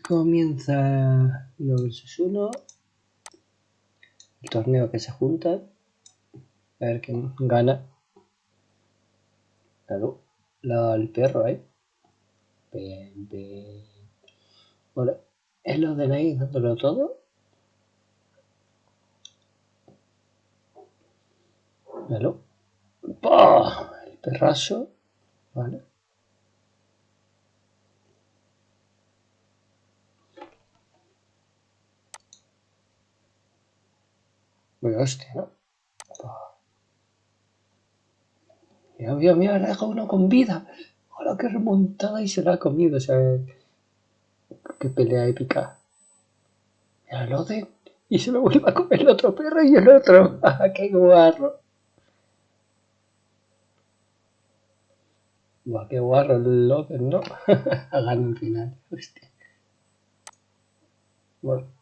Comienza 1 vs 1. El torneo que se junta. A ver quién gana. Claro, el perro ahí. Bien, bien. Bueno, ¿es lo de ahí dándolo todo? Claro. ¡Pah! El perrazo. Vale. Muy hostia, ¿no? Mira, mira, le ha dejado uno con vida. ¡Hola, qué remontada! Y se la ha comido. O sea, qué pelea épica. Mira el Oden. Y se lo vuelve a comer el otro perro y el otro. ¡Qué guarro! Buah, qué guarro el Oden, ¿no? Gana al final. Hostia. Bueno.